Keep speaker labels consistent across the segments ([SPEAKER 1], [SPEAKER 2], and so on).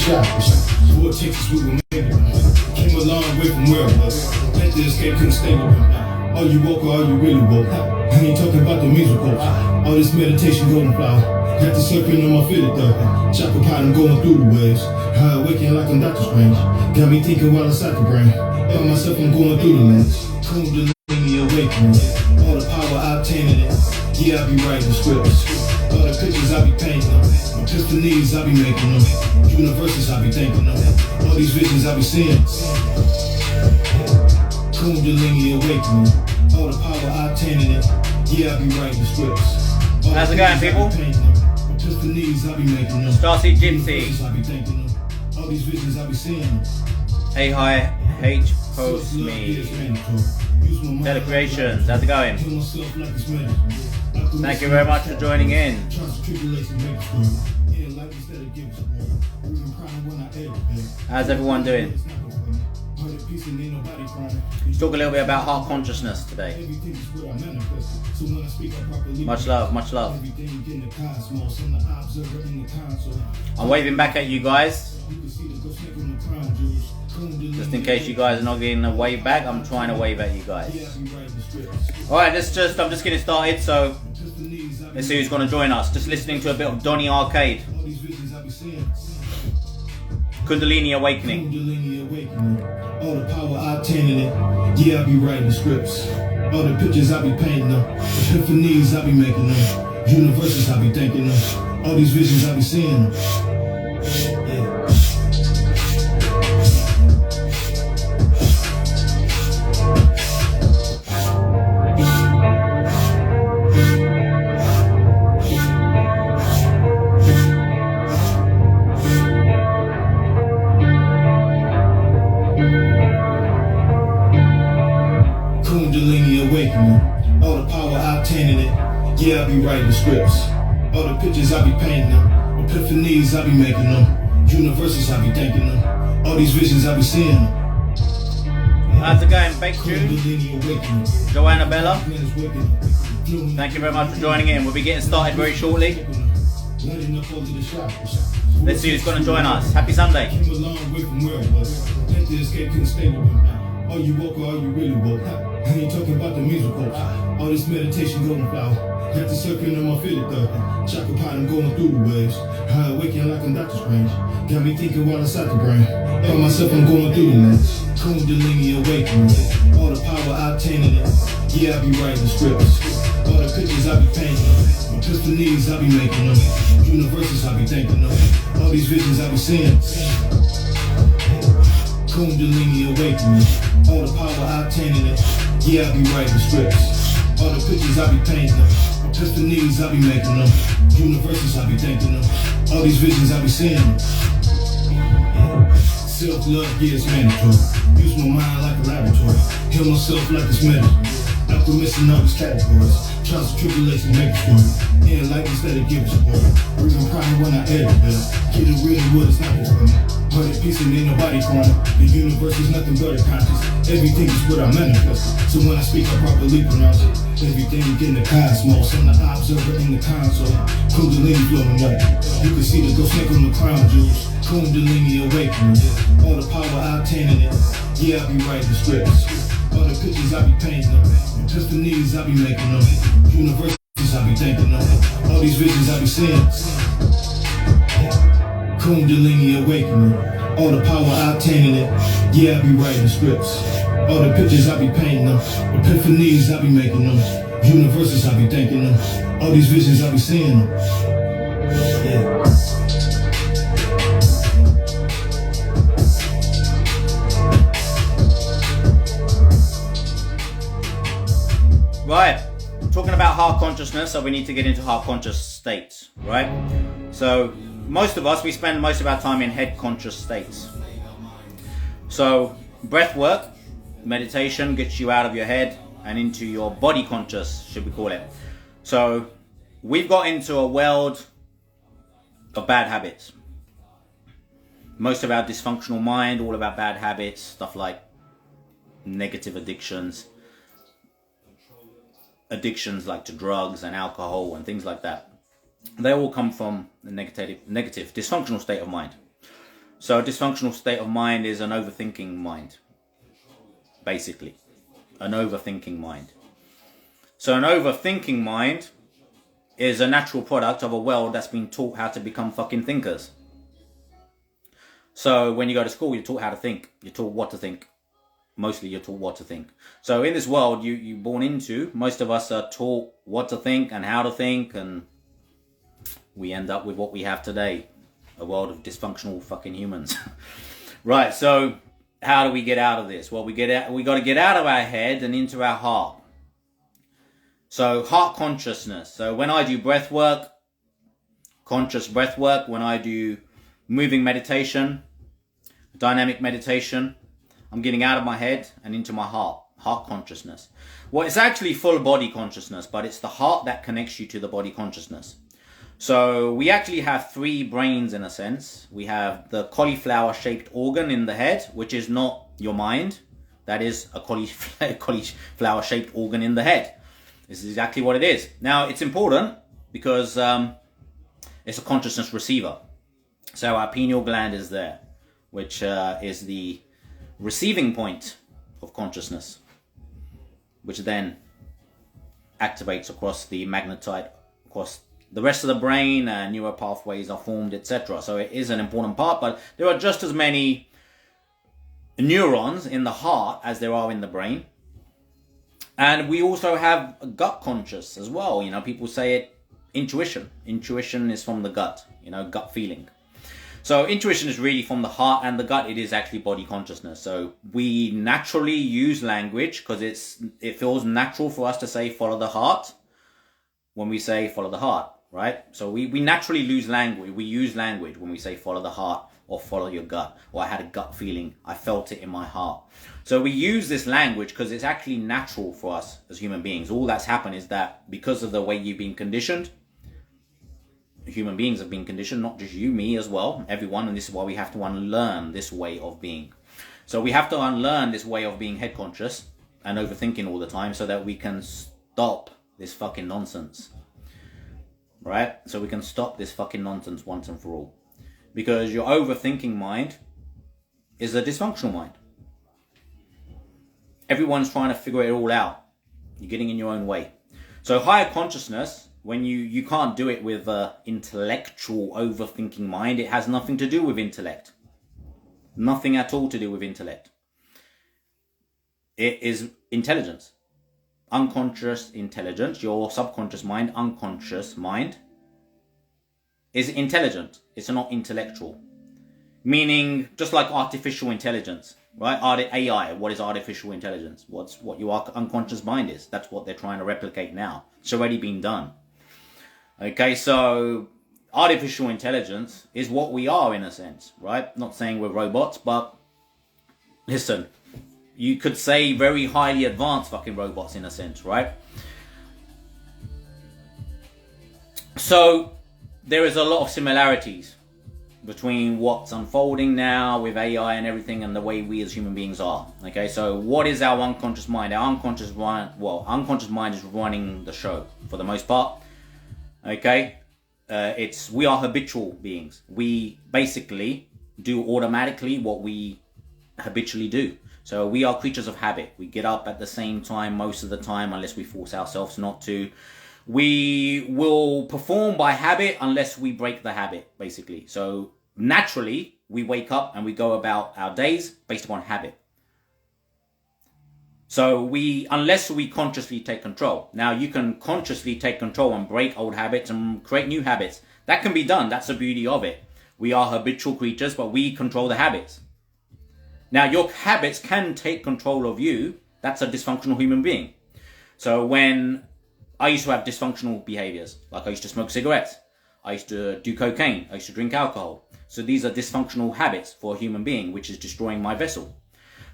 [SPEAKER 1] shop. What Texas we were made of. Came a long way from where I was. Had to escape, couldn't stay with them. Are you woke or are you really woke? I ain't talking about the musical. All this meditation golden flower. Got the serpent on my feet though. Chopper pot, I'm going through the waves. High awakening like I'm Doctor Strange. Got me thinking while inside the brain. By myself, I'm going through the lens. Kundalini awakening. All the power I obtaining it. Yeah, I be writing scripts. All the pictures I be painting them. Epiphanies I be making them. Universes I be thinking them. All these visions I be seeing. Kundalini awakening. All the power I obtaining it. Yeah, I be writing scripts.
[SPEAKER 2] How's it going, people? Starseed Gypsy.
[SPEAKER 1] All these visions I be seeing.
[SPEAKER 2] Hey, hi, H post me. Telecreations, how's it going? Thank you very much for joining in. How's everyone doing? Let's talk a little bit about heart consciousness today. Much love, much love. I'm waving back at you guys. Just in case you guys are not getting a wave back, I'm trying to wave at you guys. Alright, I'm just getting started, so let's see who's going to join us. Just listening to a bit of Donny Arcade. Kundalini Awakening.
[SPEAKER 1] All the power I obtaining it. Yeah, I be writing scripts. All the pictures I be painting them. Epiphanies I be making them. Universes I be thinking them. All these visions I be seeing them. Yeah. Kundalini awakening. All the power I obtaining it. Yeah, I be writing scripts. All the pictures I be painting them. Epiphanies I be making them. Universes I be thinking them. All these visions I be seeing them.
[SPEAKER 2] How's it going, Baked June? Joanna Bella? Thank you very much for joining in. We'll be getting started very shortly. Let's see who's going to join us. Happy Sunday.
[SPEAKER 1] Are you woke or are you really woke? I ain't talking about the musical. All this meditation golden flower. Got the serpent on my feet though. Chopper pot, I'm going through the waves. High awakening like I'm Doctor Strange. Got me thinking while inside the brain. By myself, I'm going through the lens. Kundalini awakening. All the power I obtaining it. Yeah, I be writing scripts. All the pictures I be painting. Epiphanies I be making them. Universes I be thinking them. All these visions I be seeing. Kundalini awakening. All the power I obtaining it. Yeah, I be writing scripts. All the pictures I be painting them. Epiphanies I be making them. Universes I be thinking them. All these visions I be seeing. Self-love, yeah, it's mandatory. Use my mind like a laboratory. Heal myself like it's medicine. After missing all these categories. Trials and tribulations make it story. And like instead of giving support. Breathing crying when I edit it. Get it really what it's not for me. Heart at peace and ain't nobody crying. The universe is nothing but a conscious. Everything is what I manifest. So when I speak, I properly pronounce it. Everything in the cosmos. I'm the observer in the console. Kundalini flowing up. You can see the ghost snake on the crown jewels. Kundalini awakening. All the power I obtaining it. Yeah, I be writing scripts. All the pictures I be painting them. Epiphanies I be making them. Universes I be thinking them. All these visions I be seeing. Kundalini awakening. All the power I obtaining it. Yeah, I be writing scripts. All the pictures I be painting them. Epiphanies I be making them. Universes I be thinking them. All these visions I be seeing them. Yeah.
[SPEAKER 2] Right, talking about heart consciousness, so we need to get into heart conscious states, right? So most of us, we spend most of our time in head conscious states. So breath work, meditation gets you out of your head and into your body conscious, should we call it. So we've got into a world of bad habits. Most of our dysfunctional mind, all of our bad habits, stuff like negative addictions like to drugs and alcohol and things like that. They all come from the negative, dysfunctional state of mind. So a dysfunctional state of mind is an overthinking mind, basically. An overthinking mind. So an overthinking mind is a natural product of a world that's been taught how to become fucking thinkers. So when you go to school, you're taught how to think. You're taught what to think. Mostly you're taught what to think. So in this world you're born into, most of us are taught what to think and how to think, and we end up with what we have today. A world of dysfunctional fucking humans. Right, so how do we get out of this? Well, we got to get out of our head and into our heart. So heart consciousness. So when I do breath work, conscious breath work, when I do moving meditation, dynamic meditation, I'm getting out of my head and into my heart consciousness. Well, it's actually full body consciousness, but it's the heart that connects you to the body consciousness. So we actually have three brains in a sense. We have the cauliflower-shaped organ in the head, which is not your mind. That is a cauliflower-shaped organ in the head. This is exactly what it is. Now, it's important because it's a consciousness receiver. So our pineal gland is there, which is the receiving point of consciousness, which then activates across the magnetite, across the rest of the brain, neural pathways are formed, etc. So it is an important part, but there are just as many neurons in the heart as there are in the brain. And we also have a gut conscious as well. You know, people say it, intuition. Intuition is from the gut, you know, gut feeling. So intuition is really from the heart, and the gut, it is actually body consciousness. So we naturally use language because it feels natural for us to say follow the heart when we say follow the heart, right? So we naturally use language. We use language when we say follow the heart or follow your gut, or I had a gut feeling, I felt it in my heart. So we use this language because it's actually natural for us as human beings. All that's happened is that because of the way you've been conditioned, human beings have been conditioned, not just you, me as well, everyone, and this is why we have to unlearn this way of being. So we have to unlearn this way of being head conscious and overthinking all the time so that we can stop this fucking nonsense. Right? So we can stop this fucking nonsense once and for all. Because your overthinking mind is a dysfunctional mind. Everyone's trying to figure it all out. You're getting in your own way. So higher consciousness, when you can't do it with intellectual overthinking mind, it has nothing to do with intellect. Nothing at all to do with intellect. It is intelligence. Unconscious intelligence, your subconscious mind, unconscious mind, is intelligent. It's not intellectual. Meaning, just like artificial intelligence, right? AI, what is artificial intelligence? What your unconscious mind is. That's what they're trying to replicate now. It's already been done. Okay, so artificial intelligence is what we are in a sense, right? Not saying we're robots, but listen, you could say very highly advanced fucking robots in a sense, right? So there is a lot of similarities between what's unfolding now with AI and everything and the way we as human beings are. Okay, so what is our unconscious mind? Our unconscious mind is running the show for the most part. Okay, we are habitual beings. We basically do automatically what we habitually do. So we are creatures of habit. We get up at the same time most of the time unless we force ourselves not to. We will perform by habit unless we break the habit, basically. So naturally, we wake up and we go about our days based upon habit. So unless we consciously take control. Now you can consciously take control and break old habits and create new habits. That can be done. That's the beauty of it. We are habitual creatures, but we control the habits. Now your habits can take control of you. That's a dysfunctional human being. So when I used to have dysfunctional behaviors, like I used to smoke cigarettes, I used to do cocaine, I used to drink alcohol. So these are dysfunctional habits for a human being, which is destroying my vessel.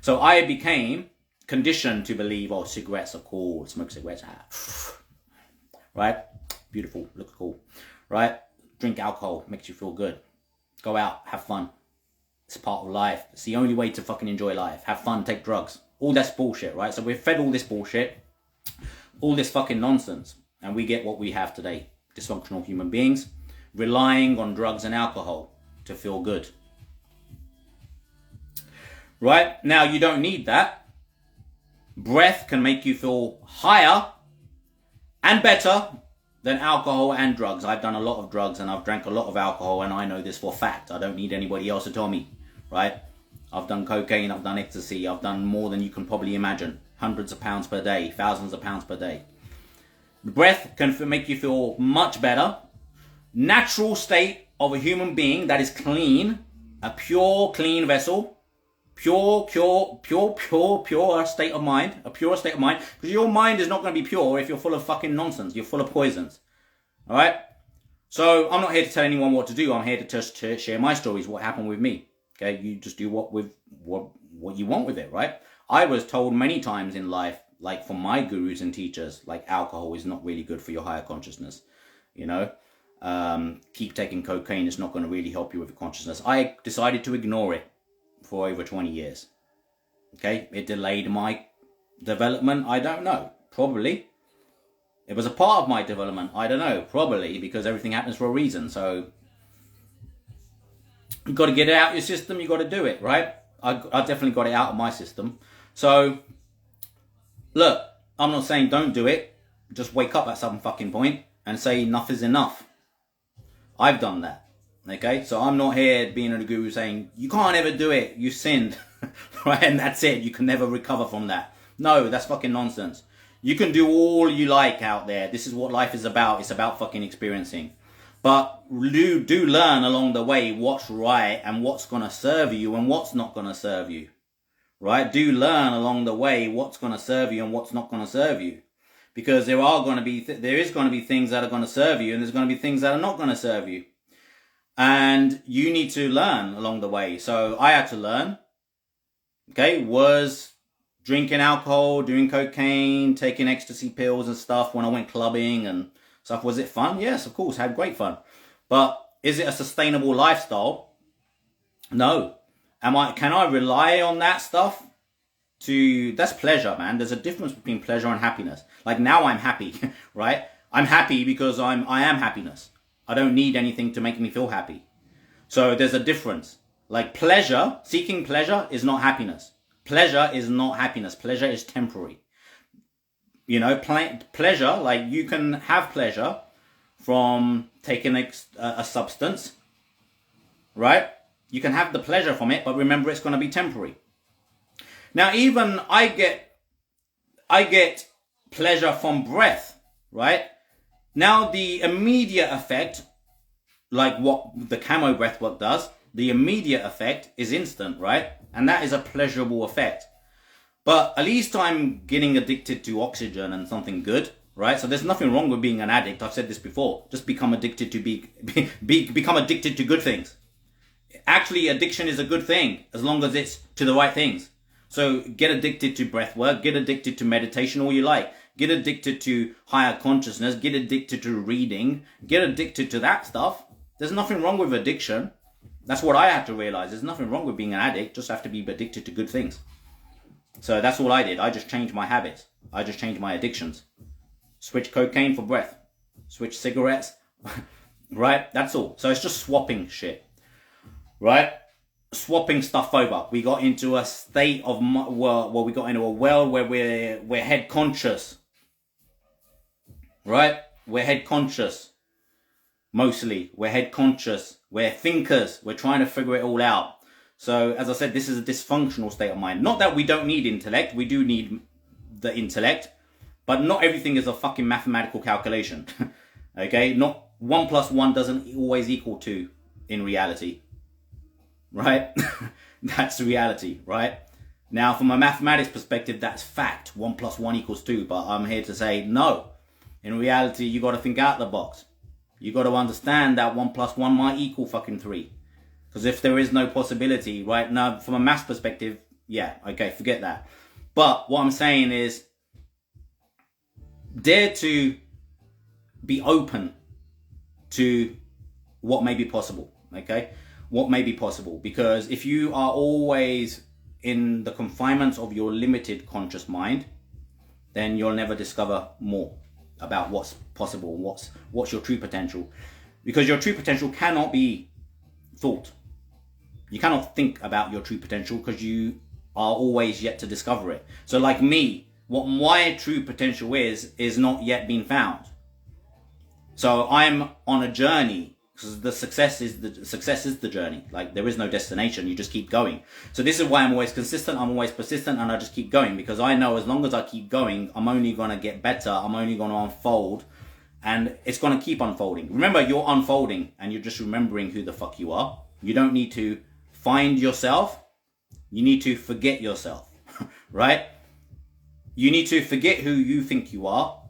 [SPEAKER 2] So I became conditioned to believe, oh, cigarettes are cool, smoke cigarettes, right? Beautiful, look cool, right? Drink alcohol, makes you feel good. Go out, have fun. It's part of life. It's the only way to fucking enjoy life. Have fun, take drugs. All that's bullshit, right? So we're fed all this bullshit, all this fucking nonsense, and we get what we have today. Dysfunctional human beings relying on drugs and alcohol to feel good. Right? Now, you don't need that. Breath can make you feel higher and better than alcohol and drugs. I've done a lot of drugs and I've drank a lot of alcohol, and I know this for a fact. I don't need anybody else to tell me, right? I've done cocaine, I've done ecstasy, I've done more than you can probably imagine. Hundreds of pounds per day, thousands of pounds per day. The breath can make you feel much better. Natural state of a human being that is clean, a pure, clean vessel. Pure state of mind. A pure state of mind. Because your mind is not going to be pure if you're full of fucking nonsense. You're full of poisons. Alright? So, I'm not here to tell anyone what to do. I'm here to just share my stories, what happened with me. Okay? You just do what you want with it, right? I was told many times in life, like from my gurus and teachers, like alcohol is not really good for your higher consciousness. You know? Keep taking cocaine. It's not going to really help you with your consciousness. I decided to ignore it for over 20 years. Okay, it delayed my development. I don't know. Probably. It was a part of my development. I don't know. Probably, because everything happens for a reason. So, you got to get it out of your system. You got to do it, right? I definitely got it out of my system. So, look, I'm not saying don't do it. Just wake up at some fucking point and say enough is enough. I've done that. Okay, so I'm not here being a guru saying, you can't ever do it, you sinned, right, and that's it, you can never recover from that. No, that's fucking nonsense. You can do all you like out there. This is what life is about. It's about fucking experiencing. But do learn along the way what's right and what's going to serve you and what's not going to serve you. Right? Do learn along the way what's going to serve you and what's not going to serve you. Because there is going to be things that are going to serve you, and there's going to be things that are not going to serve you. And you need to learn along the way. So I had to learn. Okay, was drinking alcohol, doing cocaine, taking ecstasy pills and stuff when I went clubbing and stuff. Was it fun? Yes, of course, had great fun. But is it a sustainable lifestyle? No. Can I rely on that stuff? That's pleasure, man. There's a difference between pleasure and happiness. Like now I'm happy, right? I'm happy because I am happiness. I don't need anything to make me feel happy. So there's a difference. Like pleasure, seeking pleasure is not happiness. Pleasure is not happiness. Pleasure is temporary. You know, pleasure, like you can have pleasure from taking a substance, right? You can have the pleasure from it, but remember it's going to be temporary. Now even I get pleasure from breath, right? Now the immediate effect, like what the camo breathwork does, the immediate effect is instant, right? And that is a pleasurable effect. But at least I'm getting addicted to oxygen and something good, right? So there's nothing wrong with being an addict. I've said this before. Just become addicted to become addicted to good things. Actually, addiction is a good thing as long as it's to the right things. So get addicted to breath work, get addicted to meditation, all you like. Get addicted to higher consciousness, get addicted to reading, get addicted to that stuff. There's nothing wrong with addiction. That's what I had to realize. There's nothing wrong with being an addict, just have to be addicted to good things. So that's all I did. I just changed my habits. I just changed my addictions. Switch cocaine for breath. Switch cigarettes. Right? That's all. So it's just swapping shit. Right? Swapping stuff over. We got into a state of, we got into a world where we're head conscious. Right? We're head conscious. Mostly. We're head conscious. We're thinkers. We're trying to figure it all out. So, as I said, this is a dysfunctional state of mind. Not that we don't need intellect. We do need the intellect. But not everything is a fucking mathematical calculation. Okay? Not 1 plus 1 doesn't always equal 2 in reality. Right? That's reality, right? Now, from a mathematics perspective, that's fact. 1 plus 1 equals 2. But I'm here to say, no. In reality, you got to think out the box. You got to understand that 1 plus 1 might equal fucking 3. Because if there is no possibility, right? Now, from a math perspective, yeah, okay, forget that. But what I'm saying is, dare to be open to what may be possible, okay? What may be possible. Because if you are always in the confinements of your limited conscious mind, then you'll never discover more about what's possible, what's your true potential. Because your true potential cannot be thought. You cannot think about your true potential because you are always yet to discover it. So like me, what my true potential is not yet been found. So I'm on a journey, because the success is the journey. Like, there is no destination, you just keep going. So this is why I'm always consistent, I'm always persistent, and I just keep going, because I know as long as I keep going, I'm only going to get better, I'm only going to unfold, and it's going to keep unfolding. Remember, you're unfolding, and you're just remembering who the fuck you are. You don't need to find yourself, you need to forget yourself, right? You need to forget who you think you are,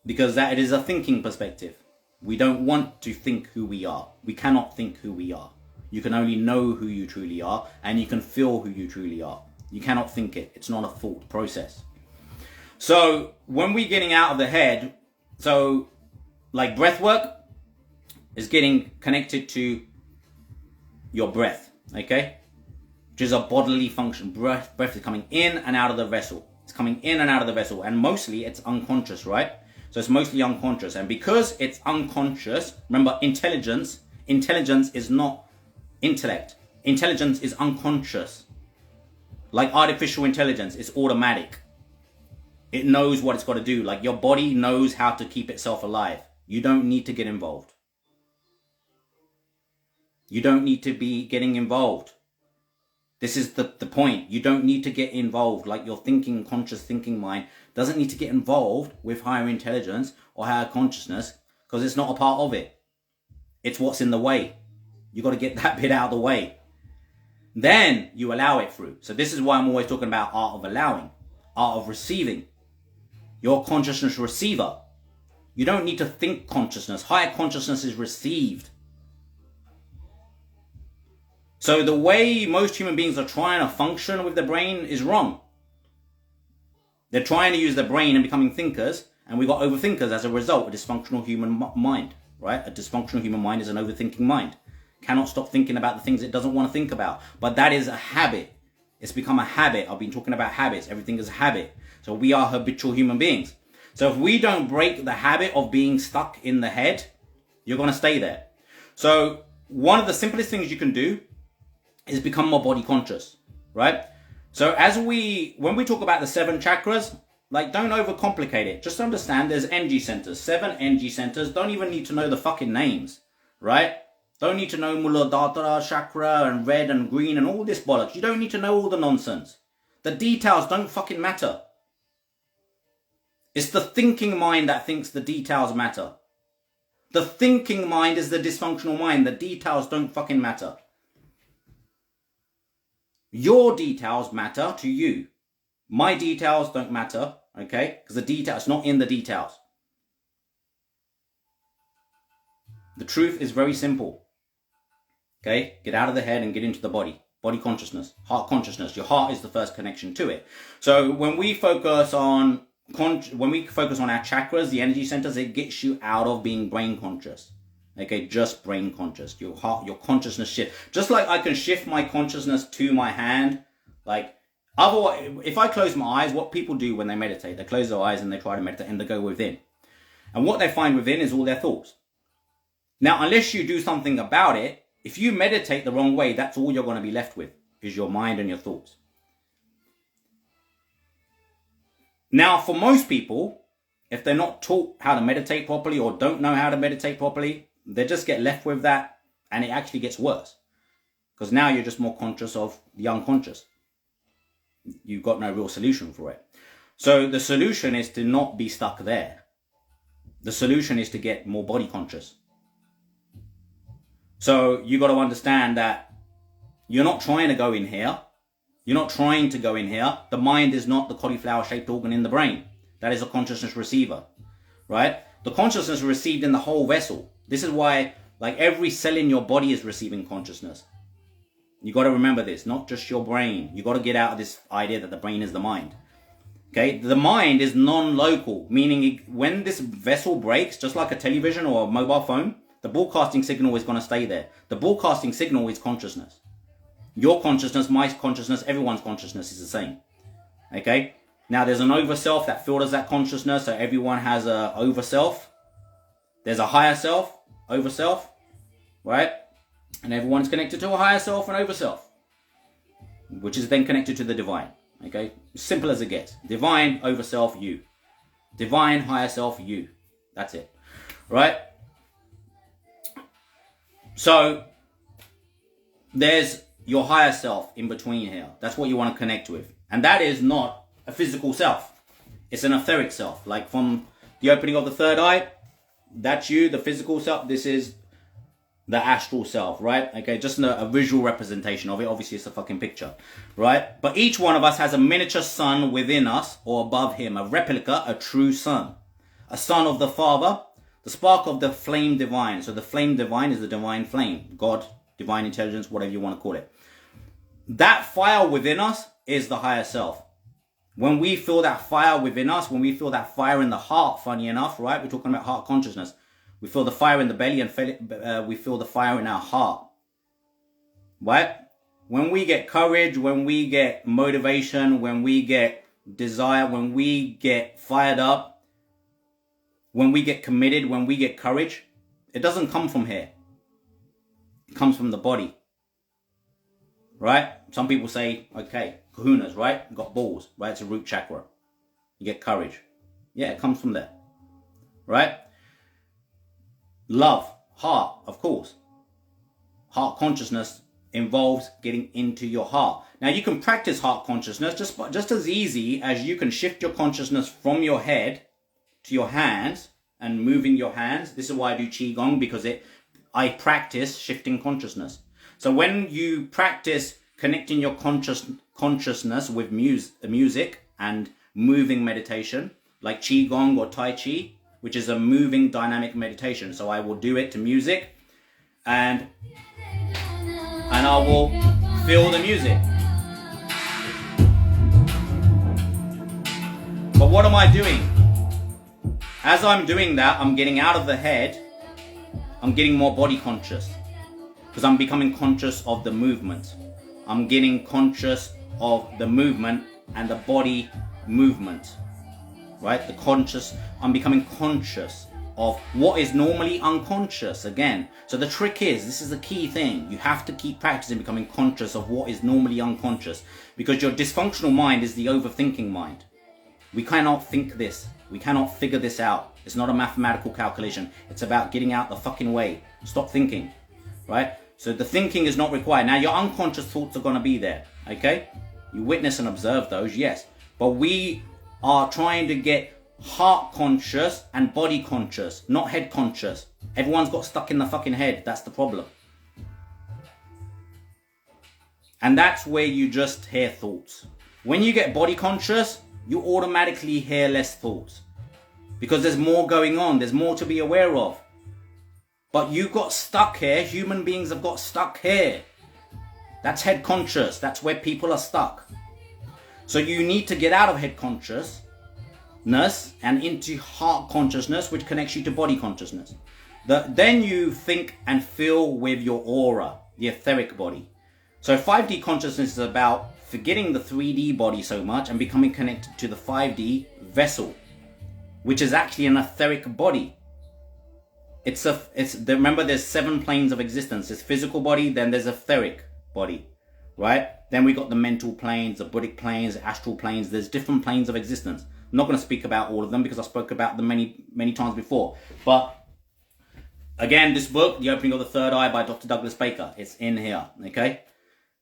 [SPEAKER 2] because that is a thinking perspective. We don't want to think who we are. We cannot think who we are. You can only know who you truly are, and you can feel who you truly are. You cannot think it. It's not a thought process. So when we're getting out of the head, so like breath work is getting connected to your breath, okay? Which is a bodily function. Breath is coming in and out of the vessel. It's coming in and out of the vessel, and mostly it's unconscious, right? So it's mostly unconscious. And because it's unconscious, remember, intelligence is not intellect. Intelligence is unconscious. Like artificial intelligence, it's automatic. It knows what it's got to do. Like your body knows how to keep itself alive. You don't need to get involved. You don't need to be getting involved. This is the point. You don't need to get involved. Like your thinking, conscious thinking mind doesn't need to get involved with higher intelligence or higher consciousness, because it's not a part of it. It's what's in the way. You got to get that bit out of the way. Then you allow it through. So this is why I'm always talking about art of allowing, art of receiving. Your consciousness receiver. You don't need to think consciousness. Higher consciousness is received. So the way most human beings are trying to function with the brain is wrong. They're trying to use the brain and becoming thinkers, and we've got overthinkers as a result, a dysfunctional human mind, right? A dysfunctional human mind is an overthinking mind. Cannot stop thinking about the things it doesn't want to think about. But that is a habit. It's become a habit. I've been talking about habits. Everything is a habit. So we are habitual human beings. So if we don't break the habit of being stuck in the head, you're going to stay there. So one of the simplest things you can do is become more body conscious, right? So when we talk about the 7 chakras, like, don't overcomplicate it. Just understand there's energy centers, 7 energy centers. Don't even need to know the fucking names, right? Don't need to know Muladhara chakra and red and green and all this bollocks. You don't need to know all the nonsense. The details don't fucking matter. It's the thinking mind that thinks the details matter. The thinking mind is the dysfunctional mind. The details don't fucking matter. Your details matter to you. My details don't matter, okay? Because the details, not in the details. The truth is very simple. Okay? Get out of the head and get into the body. Body consciousness, heart consciousness. Your heart is the first connection to it. So when we focus on our chakras, the energy centers, it gets you out of being brain conscious. Okay, just brain conscious. Your heart, your consciousness shift. Just like I can shift my consciousness to my hand. Like, otherwise, if I close my eyes, what people do when they meditate, they close their eyes and they try to meditate and they go within. And what they find within is all their thoughts. Now, unless you do something about it, if you meditate the wrong way, that's all you're going to be left with, is your mind and your thoughts. Now, for most people, if they're not taught how to meditate properly or don't know how to meditate properly, they just get left with that, and it actually gets worse. Because now you're just more conscious of the unconscious. You've got no real solution for it. So the solution is to not be stuck there. The solution is to get more body conscious. So you got to understand that you're not trying to go in here. You're not trying to go in here. The mind is not the cauliflower-shaped organ in the brain. That is a consciousness receiver, right? The consciousness is received in the whole vessel. This is why, like, every cell in your body is receiving consciousness. You got to remember this, not just your brain. You got to get out of this idea that the brain is the mind. Okay, the mind is non-local, meaning when this vessel breaks, just like a television or a mobile phone, the broadcasting signal is going to stay there. The broadcasting signal is consciousness. Your consciousness, my consciousness, everyone's consciousness is the same. Okay, now there's an over-self that filters that consciousness, so everyone has a over-self. There's a higher self, over-self, right? And everyone's connected to a higher self and over-self. which is then connected to the divine. Okay, simple as it gets. Divine over self, you. Divine higher self, you. That's it, right? So there's your higher self in between here. That's what you want to connect with, and that is not a physical self. It's an etheric self. Like from the opening of the third eye, that's you, the physical self. This is the astral self, right? Okay, just a visual representation of it. Obviously, it's a fucking picture, right? But each one of us has a miniature sun within us or above him, a replica, a true sun, a son of the Father, the spark of the flame divine. So the flame divine is the divine flame, God, divine intelligence, whatever you want to call it. That fire within us is the higher self. When we feel that fire within us, when we feel that fire in the heart, funny enough, right? We're talking about heart consciousness. We feel the fire in the belly and we feel the fire in our heart, right? When we get courage, when we get motivation, when we get desire, when we get fired up, when we get committed, when we get courage, it doesn't come from here. It comes from the body, right? Some people say, okay, kahunas, right? You've got balls, right? It's a root chakra. You get courage. Yeah, it comes from there, right? Love, heart, of course. Heart consciousness involves getting into your heart. Now you can practice heart consciousness just as easy as you can shift your consciousness from your head to your hands and moving your hands. This is why I do Qigong, because I practice shifting consciousness. So when you practice connecting your consciousness with music and moving meditation, like Qigong or Tai Chi, which is a moving dynamic meditation. So I will do it to music and I will feel the music. But what am I doing? As I'm doing that, I'm getting out of the head. I'm getting more body conscious because I'm becoming conscious of the movement. I'm getting conscious of the movement and the body movement. Right? I'm becoming conscious of what is normally unconscious again. So the trick is, this is the key thing. You have to keep practicing becoming conscious of what is normally unconscious, because your dysfunctional mind is the overthinking mind. We cannot think this. We cannot figure this out. It's not a mathematical calculation. It's about getting out the fucking way. Stop thinking, right? So the thinking is not required. Now your unconscious thoughts are going to be there, okay? You witness and observe those, yes. But we are trying to get heart conscious and body conscious, not head conscious. Everyone's got stuck in the fucking head. That's the problem. And that's where you just hear thoughts. When you get body conscious, you automatically hear less thoughts, because there's more going on. There's more to be aware of. But you got stuck here. Human beings have got stuck here. That's head conscious. That's where people are stuck. So you need to get out of head consciousness and into heart consciousness, which connects you to body consciousness. Then you think and feel with your aura, the etheric body. So 5D consciousness is about forgetting the 3D body so much and becoming connected to the 5D vessel, which is actually an etheric body. Remember, there's 7 planes of existence. There's physical body, then there's etheric body, right? Then we got the mental planes, the Buddhic planes, the astral planes. There's different planes of existence. I'm not going to speak about all of them because I spoke about them many, many times before. But again, this book, The Opening of the Third Eye by Dr. Douglas Baker, it's in here, okay?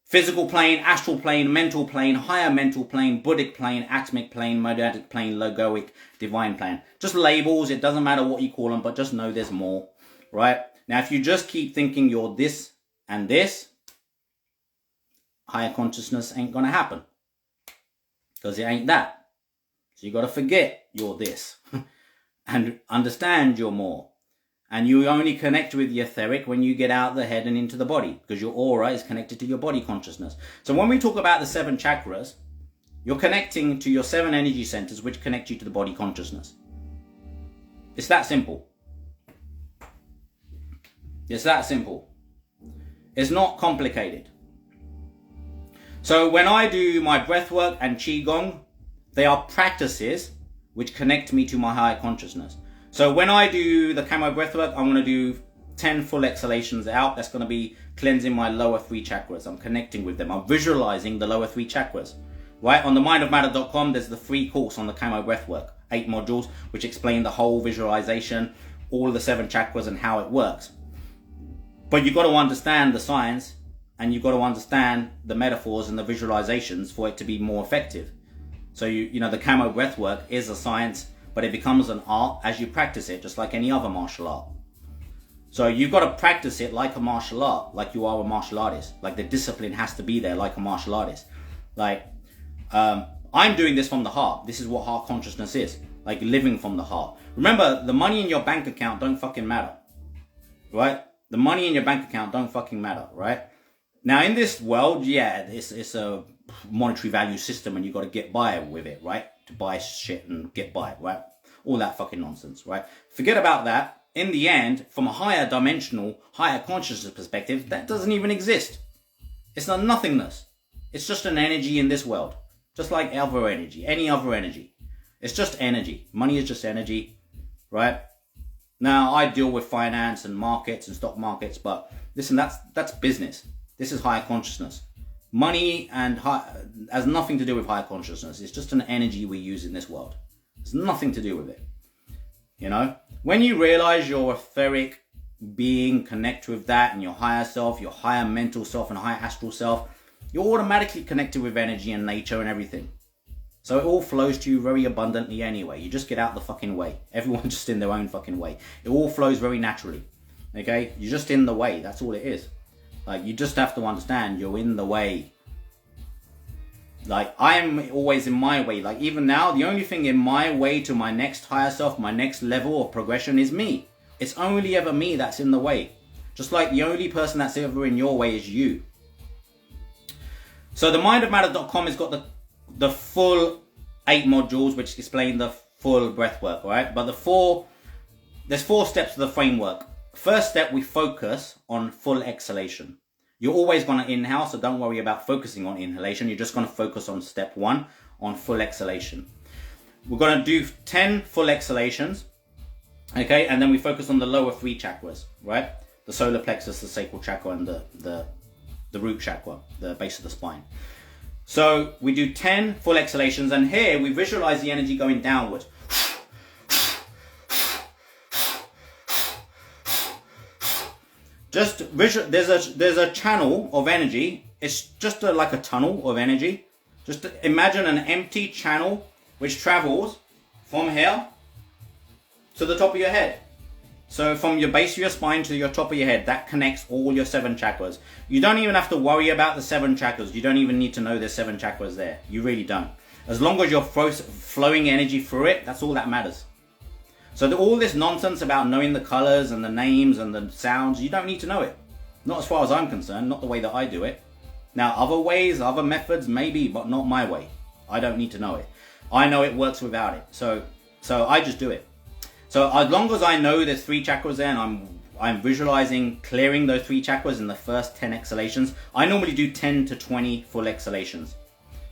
[SPEAKER 2] Physical plane, astral plane, mental plane, higher mental plane, Buddhic plane, atomic plane, monadic plane, logoic, divine plane. Just labels. It doesn't matter what you call them, but just know there's more, right? Now, if you just keep thinking you're this and this, higher consciousness ain't going to happen, because it ain't that. So you got to forget you're this and understand you're more. And you only connect with the etheric when you get out of the head and into the body, because your aura is connected to your body consciousness. So when we talk about the 7 chakras, you're connecting to your 7 energy centers, which connect you to the body consciousness. It's that simple. It's that simple. It's not complicated. So when I do my breath work and Qigong, they are practices which connect me to my higher consciousness. So when I do the camo breathwork, I'm going to do 10 full exhalations out. That's going to be cleansing my lower 3 chakras. I'm connecting with them. I'm visualizing the lower 3 chakras. Right? On the mindofmatter.com, there's the free course on the Camo Breathwork, 8 modules, which explain the whole visualization, all of the 7 chakras and how it works. But you've got to understand the science, and you've got to understand the metaphors and the visualizations for it to be more effective. So you know, the Camo Breathwork is a science, but it becomes an art as you practice it, just like any other martial art. So you've got to practice it like a martial art, like you are a martial artist. Like the discipline has to be there like a martial artist. Like, I'm doing this from the heart. This is what heart consciousness is. Like living from the heart. Remember, the money in your bank account don't fucking matter. Right? The money in your bank account don't fucking matter, right? Now in this world, yeah, it's a monetary value system and you got to get by with it, right? To buy shit and get by, right? All that fucking nonsense, right? Forget about that. In the end, from a higher dimensional, higher consciousness perspective, that doesn't even exist. It's not nothingness. It's just an energy in this world. Just like other energy, any other energy. It's just energy. Money is just energy, right? Now, I deal with finance and markets and stock markets, but listen, that's business. This is higher consciousness. Money has nothing to do with higher consciousness. It's just an energy we use in this world. It's nothing to do with it. You know, when you realize your etheric being, connect with that and your higher self, your higher mental self and higher astral self, you're automatically connected with energy and nature and everything. So it all flows to you very abundantly anyway. You just get out the fucking way. Everyone's just in their own fucking way. It all flows very naturally. Okay? You're just in the way. That's all it is. Like, you just have to understand you're in the way. Like, I'm always in my way. Like, even now, the only thing in my way to my next higher self, my next level of progression is me. It's only ever me that's in the way. Just like the only person that's ever in your way is you. So the mindofmatter.com has got the full 8 modules which explain the full breath work, right? But there's 4 steps to the framework. First step, we focus on full exhalation. You're always going to inhale, so don't worry about focusing on inhalation. You're just going to focus on step 1, on full exhalation. We're going to do 10 full exhalations, okay? And then we focus on the lower 3 chakras, right? The solar plexus, the sacral chakra, and the root chakra, the base of the spine. So we do 10 full exhalations, and here we visualize the energy going downward. Just visual. There's a channel of energy. It's just like a tunnel of energy. Just imagine an empty channel which travels from here to the top of your head. So from your base of your spine to your top of your head, that connects all your 7 chakras. You don't even have to worry about the 7 chakras. You don't even need to know there's 7 chakras there. You really don't. As long as you're flowing energy through it, that's all that matters. So all this nonsense about knowing the colors and the names and the sounds, you don't need to know it. Not as far as I'm concerned, not the way that I do it. Now, other ways, other methods, maybe, but not my way. I don't need to know it. I know it works without it. So I just do it. So as long as I know there's 3 chakras there and I'm visualizing clearing those 3 chakras in the first 10 exhalations, I normally do 10 to 20 full exhalations.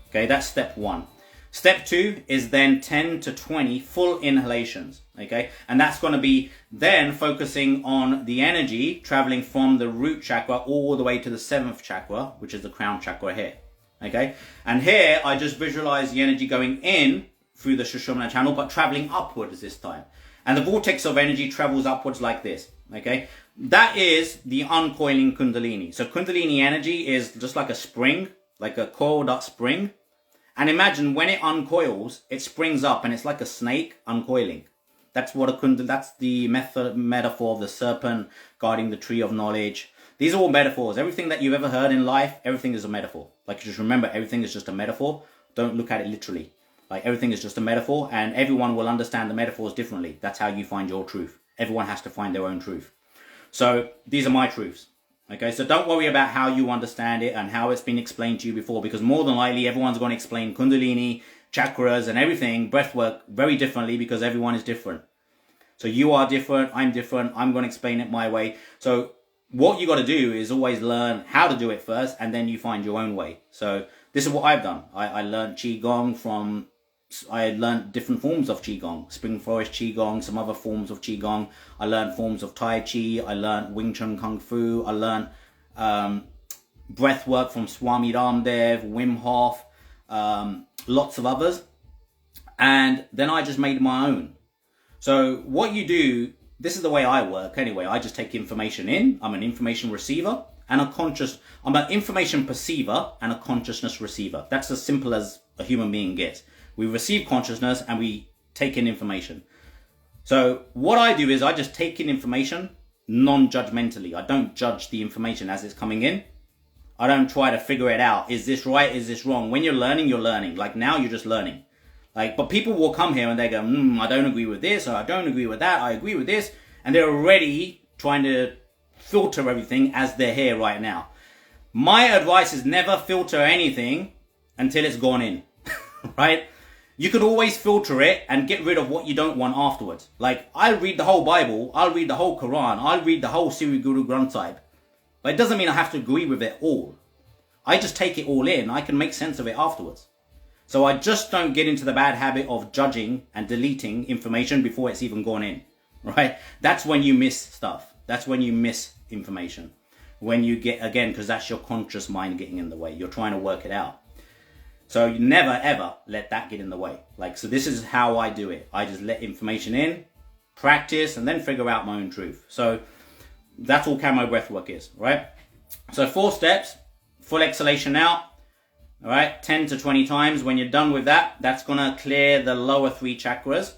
[SPEAKER 2] Okay, that's step 1. Step 2 is then 10 to 20 full inhalations. Okay, and that's going to be then focusing on the energy traveling from the root chakra all the way to the 7th chakra, which is the crown chakra here. Okay, and here I just visualize the energy going in through the Sushumna channel, but traveling upwards this time. And the vortex of energy travels upwards like this. Okay, that is the uncoiling Kundalini. So Kundalini energy is just like a spring, like a coiled up spring. And imagine when it uncoils, it springs up and it's like a snake uncoiling. That's what that's the metaphor of the serpent guarding the tree of knowledge. These are all metaphors. Everything that you've ever heard in life, everything is a metaphor. Like, just remember, everything is just a metaphor. Don't look at it literally. Like, everything is just a metaphor, and everyone will understand the metaphors differently. That's how you find your truth. Everyone has to find their own truth. So these are my truths. Okay, so don't worry about how you understand it and how it's been explained to you before, because more than likely everyone's going to explain Kundalini, chakras and everything, breathwork, very differently, because everyone is different. So you are different, I'm different, I'm going to explain it my way. So what you got to do is always learn how to do it first, and then you find your own way. So this is what I've done. I learned Qigong I learned different forms of Qigong, Spring Forest Qigong, some other forms of Qigong. I learned forms of Tai Chi. I learned Wing Chun Kung Fu. I learned breath work from Swami Ramdev, Wim Hof, lots of others. And then I just made my own. So what you do, this is the way I work anyway. I just take information in. I'm an information receiver and I'm an information perceiver and a consciousness receiver. That's as simple as a human being gets. We receive consciousness and we take in information. So what I do is I just take in information non-judgmentally. I don't judge the information as it's coming in. I don't try to figure it out. Is this right? Is this wrong? When you're learning, you're learning. Like now you're just learning. But people will come here and they go, I don't agree with this, or I don't agree with that, I agree with this. And they're already trying to filter everything as they're here right now. My advice is never filter anything until it's gone in, right? You could always filter it and get rid of what you don't want afterwards. Like, I'll read the whole Bible, I'll read the whole Quran, I'll read the whole Sri Guru Granth Sahib. But it doesn't mean I have to agree with it all. I just take it all in, I can make sense of it afterwards. So I just don't get into the bad habit of judging and deleting information before it's even gone in, right? That's when you miss stuff. That's when you miss information. When you get, again, because that's your conscious mind getting in the way. You're trying to work it out. So you never, ever let that get in the way. So this is how I do it. I just let information in, practice, and then figure out my own truth. So that's all camo breathwork is, right? So 4 steps, full exhalation out. All right, 10 to 20 times. When you're done with that, that's going to clear the lower 3 chakras.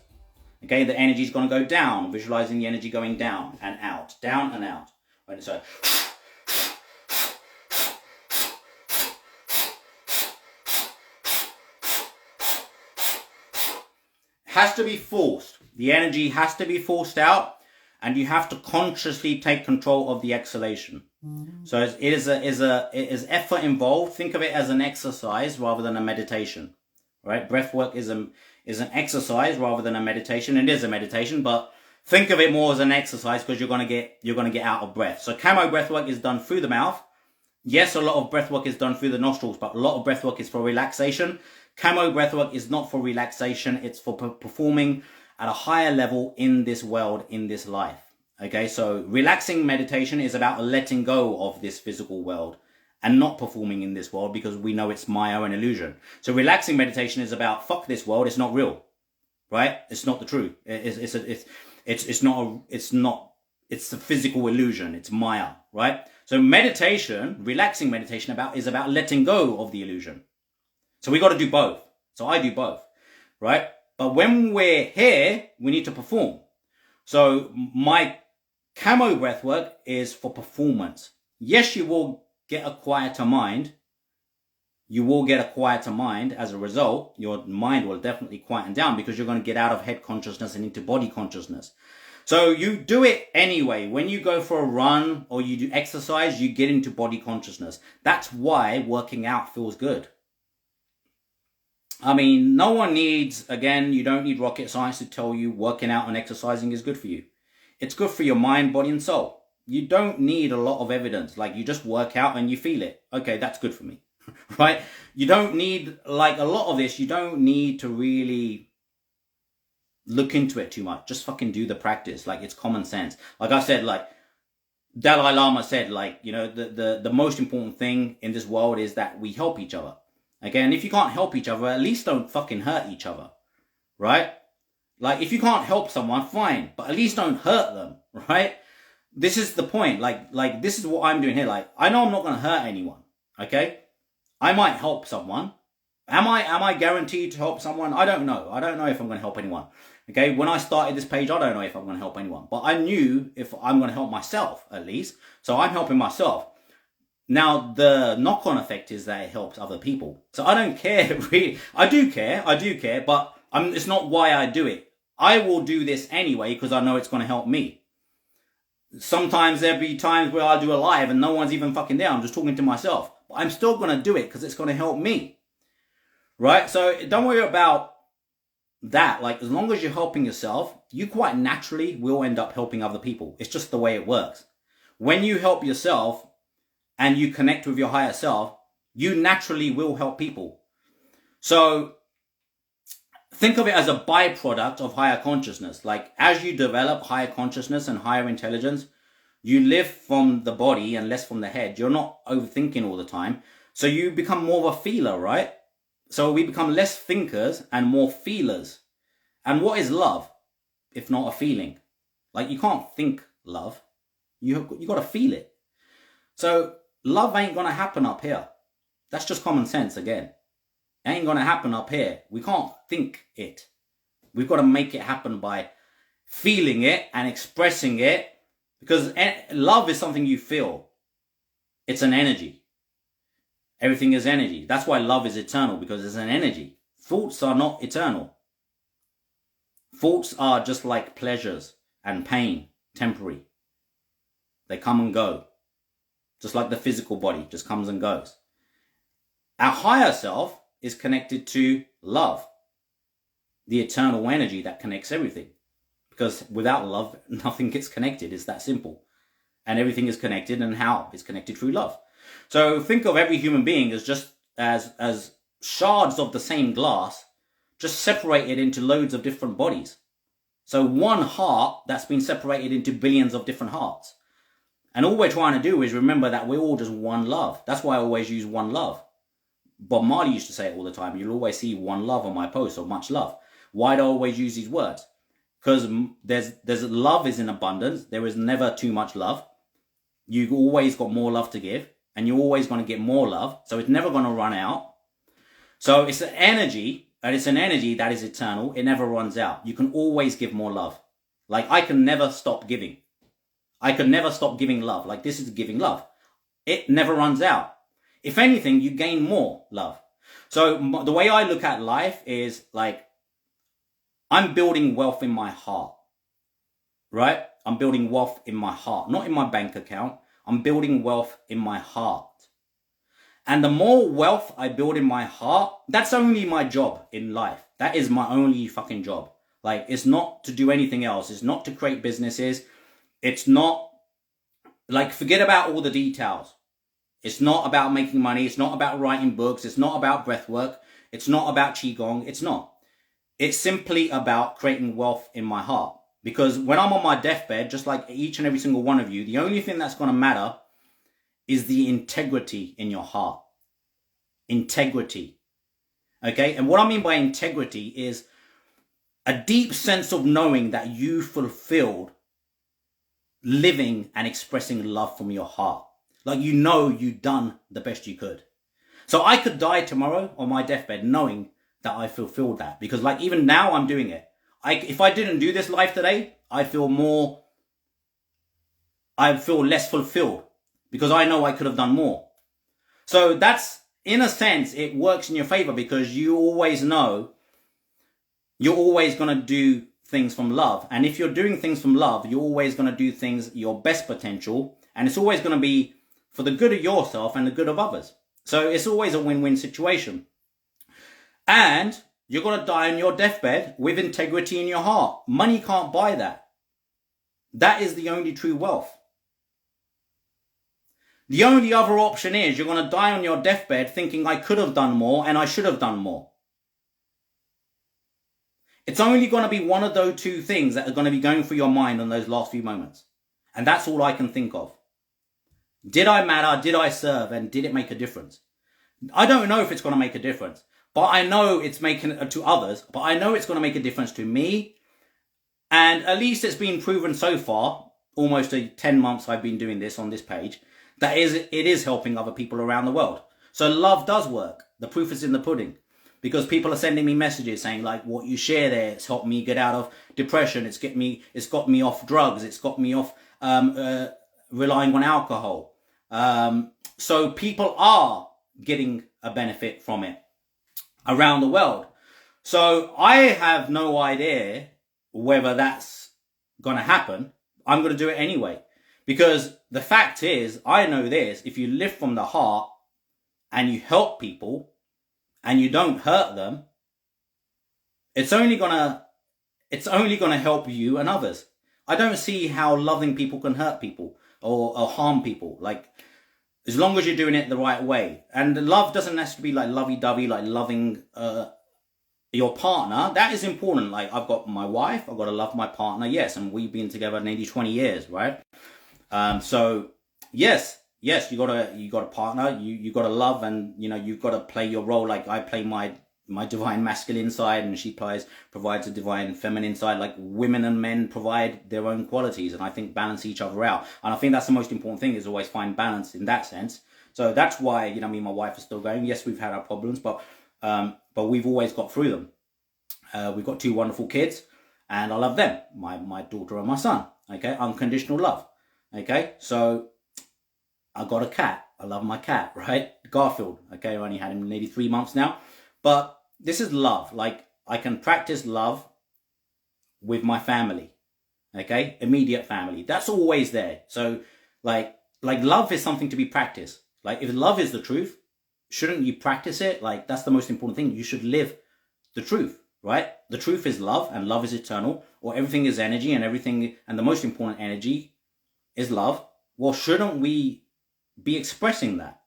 [SPEAKER 2] Okay, the energy is going to go down, visualizing the energy going down and out, down and out. Right, so has to be forced. The energy has to be forced out, and you have to consciously take control of the exhalation. So it is effort involved. Think of it as an exercise rather than a meditation, right? Breath work is an exercise rather than a meditation. It is a meditation, but think of it more as an exercise because you're gonna get out of breath. So camo breath work is done through the mouth. Yes, a lot of breath work is done through the nostrils, but a lot of breath work is for relaxation. Camo breath work is not for relaxation. It's for performing at a higher level in this world, in this life. Okay, so relaxing meditation is about letting go of this physical world and not performing in this world because we know it's Maya and illusion. So relaxing meditation is about fuck this world, it's not real, right? It's not the truth. It's the physical illusion. It's Maya, right? So meditation, relaxing meditation is about letting go of the illusion. So we got to do both. So I do both, right? But when we're here, we need to perform. So my camo breath work is for performance. Yes, you will get a quieter mind. You will get a quieter mind. As a result, your mind will definitely quieten down because you're going to get out of head consciousness and into body consciousness. So you do it anyway. When you go for a run or you do exercise, you get into body consciousness. That's why working out feels good. I mean, no one needs, again, you don't need rocket science to tell you working out and exercising is good for you. It's good for your mind, body, and soul. You don't need a lot of evidence. Like, you just work out and you feel it. Okay, that's good for me, right? You don't need, like, a lot of this, you don't need to really look into it too much. Just fucking do the practice. Like, it's common sense. Like I said, like, Dalai Lama said, like, you know, the most important thing in this world is that we help each other. Okay, and if you can't help each other, at least don't fucking hurt each other, right? Like, if you can't help someone, fine, but at least don't hurt them, right? This is the point. Like this is what I'm doing here. Like, I know I'm not going to hurt anyone, okay? I might help someone. Am I guaranteed to help someone? I don't know. I don't know if I'm going to help anyone, okay? When I started this page, I don't know if I'm going to help anyone, but I knew if I'm going to help myself, at least. So I'm helping myself. Now, the knock-on effect is that it helps other people. So I don't care, really. I do care, but it's not why I do it. I will do this anyway because I know it's going to help me. Sometimes there'll be times where I'll do a live and no one's even fucking there. I'm just talking to myself. But I'm still going to do it because it's going to help me. Right? So don't worry about that. Like, as long as you're helping yourself, you quite naturally will end up helping other people. It's just the way it works. When you help yourself, and you connect with your higher self, you naturally will help people. So think of it as a byproduct of higher consciousness. Like, as you develop higher consciousness and higher intelligence, You live from the body and less from the head. You're not overthinking all the time. So you become more of a feeler, right? So we become less thinkers and more feelers. And what is love if not a feeling? Like, you can't think love. You got to feel it. So love ain't going to happen up here. That's just common sense again. It ain't going to happen up here. We can't think it. We've got to make it happen by feeling it and expressing it. Because love is something you feel. It's an energy. Everything is energy. That's why love is eternal, because it's an energy. Thoughts are not eternal. Thoughts are just like pleasures and pain, temporary. They come and go. Just like the physical body just comes and goes. Our higher self is connected to love. The eternal energy that connects everything. Because without love, nothing gets connected. It's that simple. And everything is connected, and how? It's connected through love. So think of every human being as just as shards of the same glass, just separated into loads of different bodies. So one heart that's been separated into billions of different hearts. And all we're trying to do is remember that we're all just one love. That's why I always use one love. Bob Marley used to say it all the time. You'll always see one love on my post, or much love. Why do I always use these words? Because there's love is in abundance. There is never too much love. You've always got more love to give, and you're always going to get more love. So it's never going to run out. So it's an energy, and it's an energy that is eternal. It never runs out. You can always give more love. Like, I can never stop giving. I can never stop giving love. Like, this is giving love. It never runs out. If anything, you gain more love. So the way I look at life is like, I'm building wealth in my heart, right? I'm building wealth in my heart, not in my bank account. I'm building wealth in my heart. And the more wealth I build in my heart, that's only my job in life. That is my only fucking job. Like, it's not to do anything else. It's not to create businesses. It's not, like, forget about all the details. It's not about making money. It's not about writing books. It's not about breath work. It's not about qigong. It's not. It's simply about creating wealth in my heart. Because when I'm on my deathbed, just like each and every single one of you, the only thing that's going to matter is the integrity in your heart. Integrity. Okay? And what I mean by integrity is a deep sense of knowing that you fulfilled living and expressing love from your heart. Like, you know you've done the best you could. So I could die tomorrow on my deathbed knowing that I fulfilled that. Because, like, even now I'm doing it. If I didn't do this life today, I feel less fulfilled. Because I know I could have done more. So that's, in a sense, it works in your favor, because you always know you're always going to do things from love. And if you're doing things from love, you're always going to do things your best potential. And it's always going to be for the good of yourself and the good of others. So it's always a win-win situation. And you're going to die on your deathbed with integrity in your heart. Money can't buy that. That is the only true wealth. The only other option is you're going to die on your deathbed thinking, I could have done more and I should have done more. It's only going to be one of those two things that are going to be going through your mind in those last few moments. And that's all I can think of. Did I matter? Did I serve? And did it make a difference? I don't know if it's going to make a difference. But I know it's making it to others. But I know it's going to make a difference to me. And at least it's been proven so far, almost 10 months I've been doing this on this page, that it is helping other people around the world. So love does work. The proof is in the pudding. Because people are sending me messages saying, like, what you share there, it's helped me get out of depression. It's got me off drugs. It's got me off relying on alcohol. So people are getting a benefit from it around the world. So I have no idea whether that's going to happen. I'm going to do it anyway. Because the fact is, I know this, if you live from the heart and you help people and you don't hurt them, it's only going to help you and others. I don't see how loving people can hurt people or harm people. Like, as long as you're doing it the right way. And love doesn't have to be like lovey-dovey, like loving your partner. That is important. Like, I've got my wife, I've got to love my partner, yes, and we've been together nearly 20 years, right? So yes, you got a partner, you got to love, and you've got to play your role. Like I play my divine masculine side, and she provides a divine feminine side. Like women and men provide their own qualities, and I think balance each other out. And I think that's the most important thing, is always find balance in that sense. So that's why, me and my wife are still going. Yes, we've had our problems, but we've always got through them. We've got 2 wonderful kids, and I love them, my daughter and my son. Okay, unconditional love. Okay, so I got a cat. I love my cat, right? Garfield. Okay, I only had him nearly 3 months now, but this is love. Like I can practice love with my family. Okay, immediate family. That's always there. So like love is something to be practiced. Like if love is the truth, shouldn't you practice it? Like that's the most important thing. You should live the truth, right? The truth is love, and love is eternal, or everything is energy, and the most important energy is love. Well, shouldn't we be expressing that?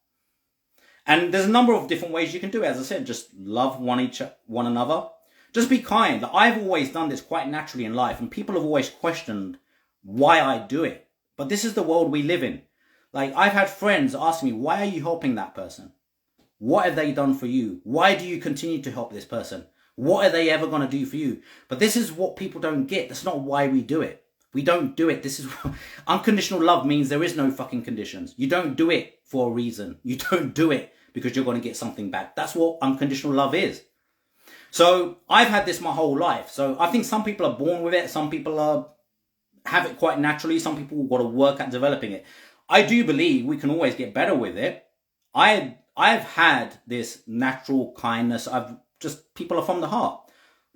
[SPEAKER 2] And there's a number of different ways you can do it. As I said, just love one another. Just be kind. I've always done this quite naturally in life, and people have always questioned why I do it. But this is the world we live in. Like I've had friends ask me, why are you helping that person? What have they done for you? Why do you continue to help this person? What are they ever going to do for you? But this is what people don't get. That's not why we do it. We don't do it. This is unconditional love means there is no fucking conditions. You don't do it for a reason. You don't do it because you're going to get something back. That's what unconditional love is. So I've had this my whole life. So I think some people are born with it. Some people have it quite naturally. Some people got to work at developing it. I do believe we can always get better with it. I've had this natural kindness. People are from the heart.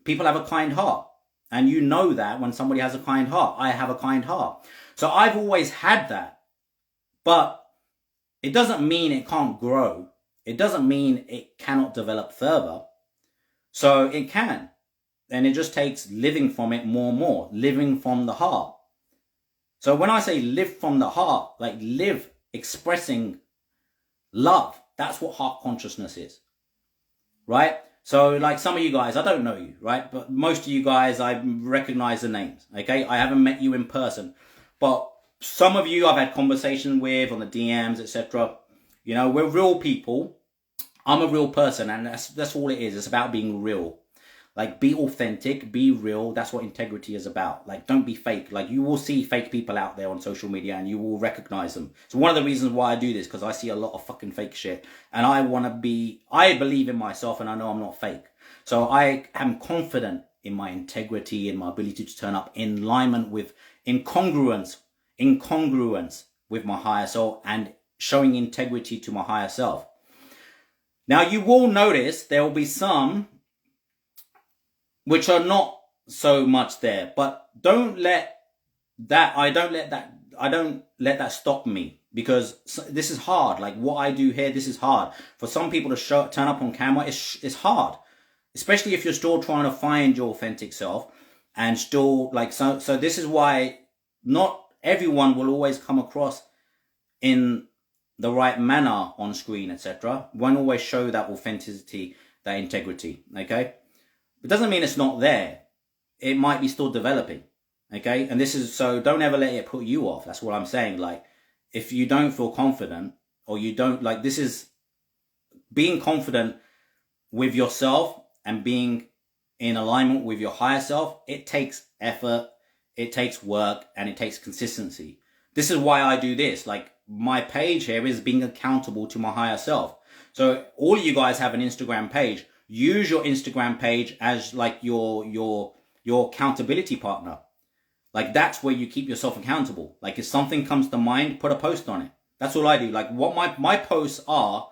[SPEAKER 2] People have a kind heart. And you know that when somebody has a kind heart. I have a kind heart. So I've always had that. But it doesn't mean it can't grow. It doesn't mean it cannot develop further. So it can. And it just takes living from it more and more. Living from the heart. So when I say live from the heart, like live expressing love, that's what heart consciousness is. Right? So like some of you guys, I don't know you, right? But most of you guys, I recognize the names, okay? I haven't met you in person. But some of you I've had conversation with on the DMs, etc. We're real people. I'm a real person, and that's all it is. It's about being real. Like, be authentic, be real. That's what integrity is about. Like, don't be fake. Like, you will see fake people out there on social media, and you will recognize them. So one of the reasons why I do this, because I see a lot of fucking fake shit. And I believe in myself, and I know I'm not fake. So I am confident in my integrity, in my ability to turn up in alignment with, in congruence with my higher self, and showing integrity to my higher self. Now, you will notice there will be some which are not so much there, but don't let that stop me, because this is hard. Like what I do here, this is hard for some people to turn up on camera. It's hard, especially if you're still trying to find your authentic self, and still so this is why not everyone will always come across in the right manner on screen, etc. Won't always show that authenticity, that integrity. Okay. It doesn't mean it's not there. It might be still developing. Okay? And so don't ever let it put you off. That's what I'm saying. Like, if you don't feel confident, or you don't, this is being confident with yourself and being in alignment with your higher self. It takes effort, it takes work, and it takes consistency. This is why I do this. Like, my page here is being accountable to my higher self. So all of you guys have an Instagram page. Use your Instagram page as like your accountability partner. Like, that's where you keep yourself accountable. Like, if something comes to mind, put a post on it. That's all I do. Like, what my posts are,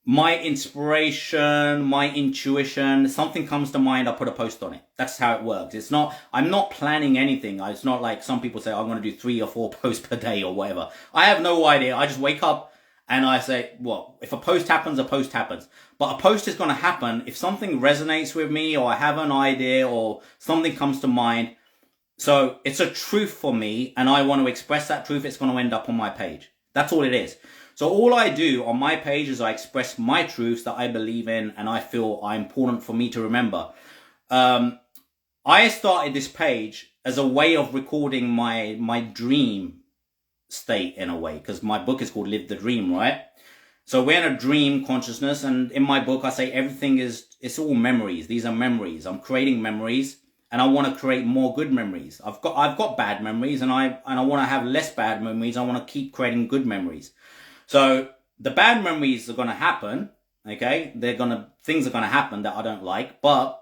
[SPEAKER 2] my inspiration, my intuition. Something comes to mind, I put a post on it. That's how it works. I'm not planning anything. It's not like some people say, I'm going to do 3 or 4 posts per day or whatever. I have no idea. I just wake up and I say, well, if a post happens, a post happens. But a post is going to happen if something resonates with me, or I have an idea, or something comes to mind. So it's a truth for me, and I want to express that truth. It's going to end up on my page. That's all it is. So all I do on my page is I express my truths that I believe in and I feel are important for me to remember. I started this page as a way of recording my dream state in a way, because my book is called Live the Dream, right? So we're in a dream consciousness, and in my book I say everything it's all memories. These are memories. I'm creating memories, and I want to create more good memories. I've got bad memories, and I want to have less bad memories. I want to keep creating good memories. So the bad memories are going to happen, okay? Things are going to happen that I don't like, but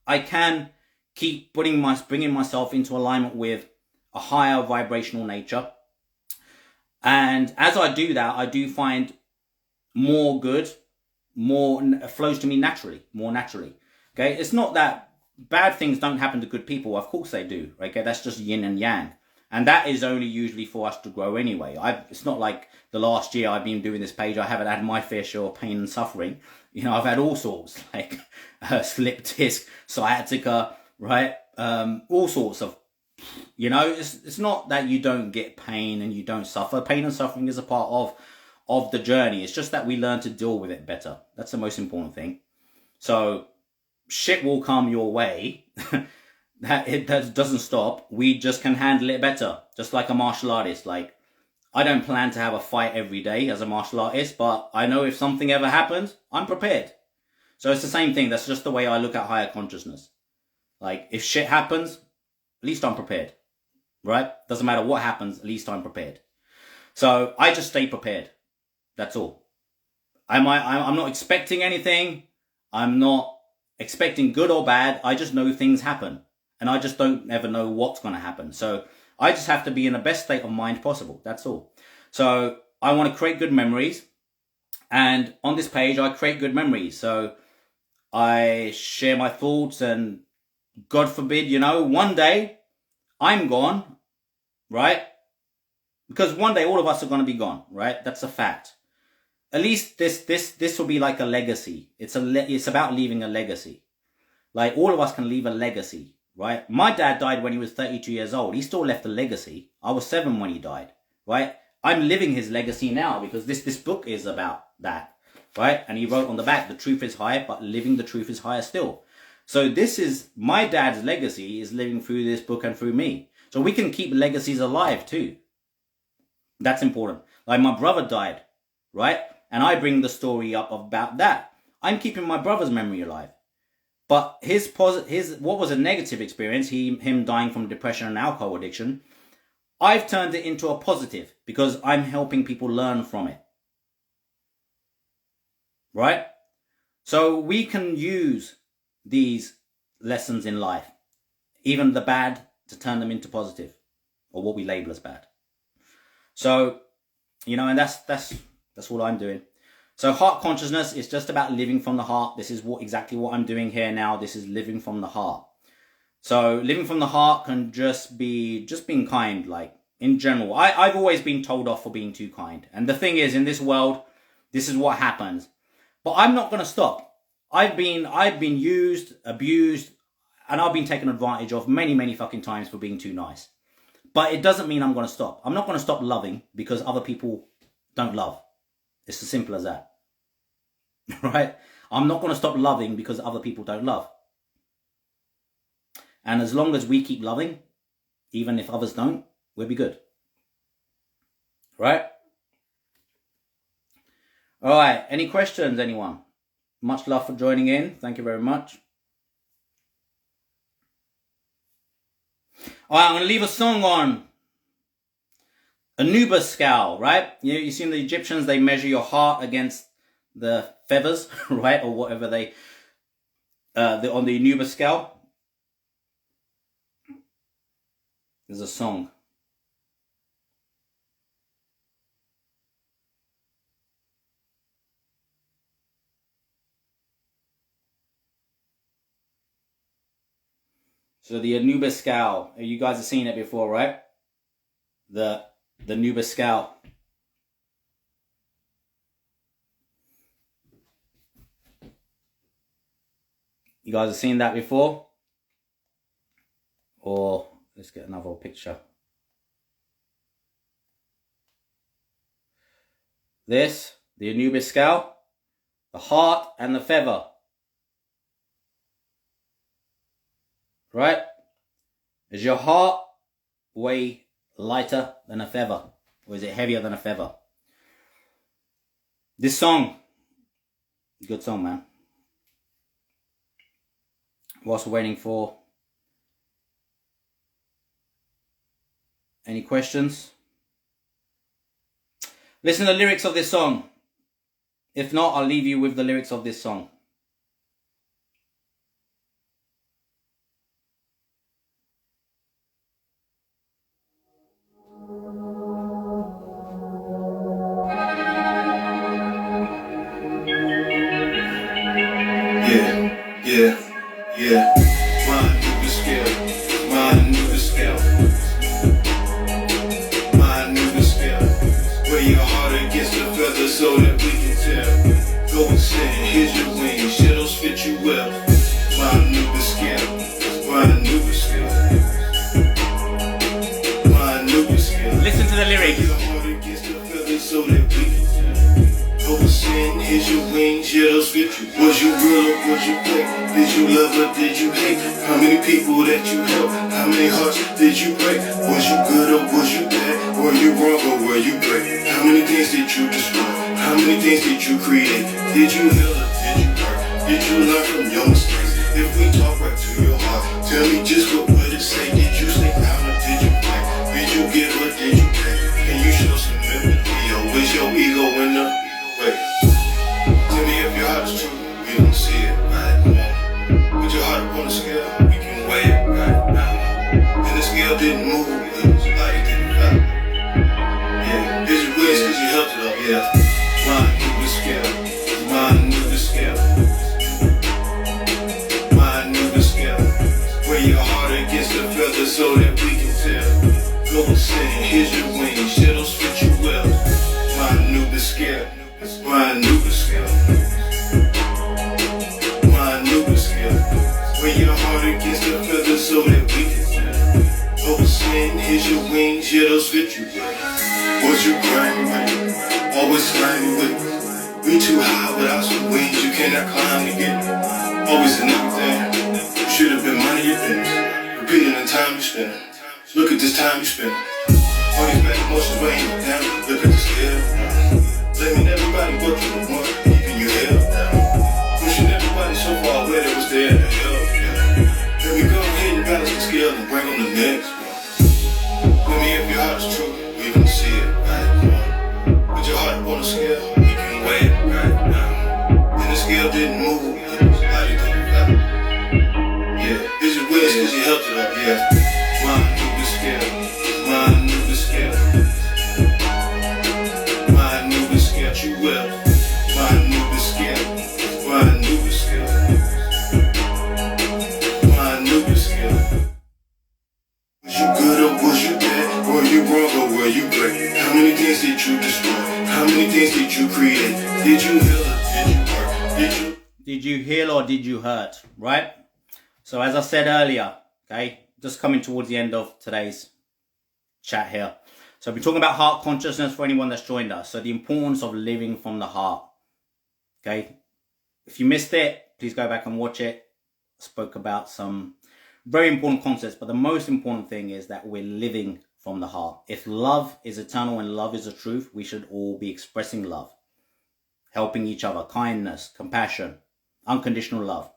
[SPEAKER 2] I can keep bringing myself into alignment with a higher vibrational nature. And as I do that, I do find more good, more flows to me more naturally. Okay, it's not that bad things don't happen to good people. Of course they do. Okay, that's just yin and yang, and that is only usually for us to grow anyway. It's not like the last year I've been doing this page, I haven't had my fair share of pain and suffering. You know, I've had all sorts, like slip disc, sciatica, right? All sorts of. You know, it's not that you don't get pain and you don't suffer. Pain and suffering is a part of the journey. It's just that we learn to deal with it better. That's the most important thing. So shit will come your way. that doesn't stop. We just can handle it better. Just like a martial artist. Like, I don't plan to have a fight every day as a martial artist, but I know if something ever happens, I'm prepared. So it's the same thing. That's just the way I look at higher consciousness. Like, if shit happens, at least I'm prepared, right? Doesn't matter what happens, at least I'm prepared. So I just stay prepared. That's all. I'm not expecting anything. I'm not expecting good or bad. I just know things happen, and I just don't ever know what's going to happen. So I just have to be in the best state of mind possible. That's all. So I want to create good memories, and on this page I create good memories. So I share my thoughts, and God forbid, you know, one day I'm gone, right? Because one day all of us are going to be gone, right? That's a fact. At least this will be like a legacy. It's about leaving a legacy. Like, all of us can leave a legacy, right? My dad died when he was 32 years old. He still left a legacy. I was 7 when he died, right? I'm living his legacy now, because this book is about that, right? And he wrote on the back, the truth is higher, but living the truth is higher still. So this is my dad's legacy, is living through this book and through me. So we can keep legacies alive too. That's important. Like, my brother died, right? And I bring the story up about that. I'm keeping my brother's memory alive. But his what was a negative experience, him dying from depression and alcohol addiction, I've turned it into a positive, because I'm helping people learn from it. Right? So we can use these lessons in life, even the bad, to turn them into positive, or what we label as bad. So, you know, and that's what I'm doing. So heart consciousness is just about living from the heart. This is exactly what I'm doing here now. This is living from the heart. So living from the heart can just be being kind, like, in general. I've always been told off for being too kind. And the thing is, in this world, this is what happens. But I'm not going to stop. I've been used, abused, and I've been taken advantage of many, many fucking times for being too nice. But it doesn't mean I'm going to stop. I'm not going to stop loving because other people don't love. It's as simple as that. Right? I'm not going to stop loving because other people don't love. And as long as we keep loving, even if others don't, we'll be good. Right? All right. Any questions, anyone? Much love for joining in. Thank you very much. All right, I'm going to leave a song on Anubis scale, right? You see, in the Egyptians, they measure your heart against the feathers, right? Or whatever they, on the Anubis scale. There's a song. So the Anubis scale, you guys have seen it before, right? The Anubis scale. You guys have seen that before? Or let's get another picture. This, the Anubis scale, the heart and the feather. Right? Does your heart weigh lighter than a feather? Or is it heavier than a feather? This song, good song, man. Whilst we're waiting for any questions, listen to the lyrics of this song. If not, I'll leave you with the lyrics of this song.
[SPEAKER 1] Yeah. Mind new scale. Mind new scale. Mind new scale. Where your heart against the feather so that we can tell. Go and send, here's your wings, shadows fit you well. Mind new scale. Mind new scale. Mind new scale.
[SPEAKER 2] Listen to the lyrics.
[SPEAKER 1] Your heart against the feather so that we can tell. Go and send, here's your wings, shadows fit you. Was you real or was you fake? Did you love or did you hate? How many people that you helped? How many hearts did you break? Was you good or was you bad? Were you wrong or were you great? How many things did you destroy? How many things did you create? Did you heal or did you hurt? Did you learn from your mistakes? If we talk right to your heart, tell me just what would it say? Did you stay down or did you fight? Did you give or did you take? Can you show some empathy or was your ego in the way? Tell me if your heart is true, we don't see it right now. Put your heart up on the scale, we can weigh it right now. And the scale didn't move, it was like it didn't fell. Yeah, here's your wings cause you helped it up, yeah. Mind knew the scale, mind knew the scale. Mind knew the scale. Weigh your heart against the feather so that we can tell. Go and sing, here's your wings, shadows fit you well. Mind knew the scale, mind knew the scale. Weigh your heart against the feather so that we can tell. Go and sing, here's your wings, shadows fit you well. Was you grinding with it? Always slimy with it. We too high without some wings, you cannot climb to get it. Always in everything, you should have been minding your business. Repeating the time you spend. Look at this time you spend. All these bad emotions weighing you down. Look at the scale. Blaming everybody but you the one keeping you held down. Pushing everybody so far away that was there to help. Let me go ahead and balance the scale and bring on the next one. Let me if your heart is true, we don't see it right now. Put your heart on the scale, we can weigh it right now. And the scale didn't move, it was like it didn't fell. Yeah, here's your wings cause you helped it up, yeah. Mind knew the scale, mind knew the scale. Mind knew the scale, you will. Mind knew the scale, mind knew the scale. Was you good or was you bad? Were you wrong or were you great? How many things did you destroy? How many things did you create? Did you heal or did you hurt?
[SPEAKER 2] Did you heal or did you hurt? Right? So as I said earlier, okay, just coming towards the end of today's chat here. So we're talking about heart consciousness for anyone that's joined us. So the importance of living from the heart. Okay? If you missed it, please go back and watch it. I spoke about some very important concepts, but the most important thing is that we're living from the heart. If love is eternal and love is the truth, we should all be expressing love, helping each other, kindness, compassion, unconditional love,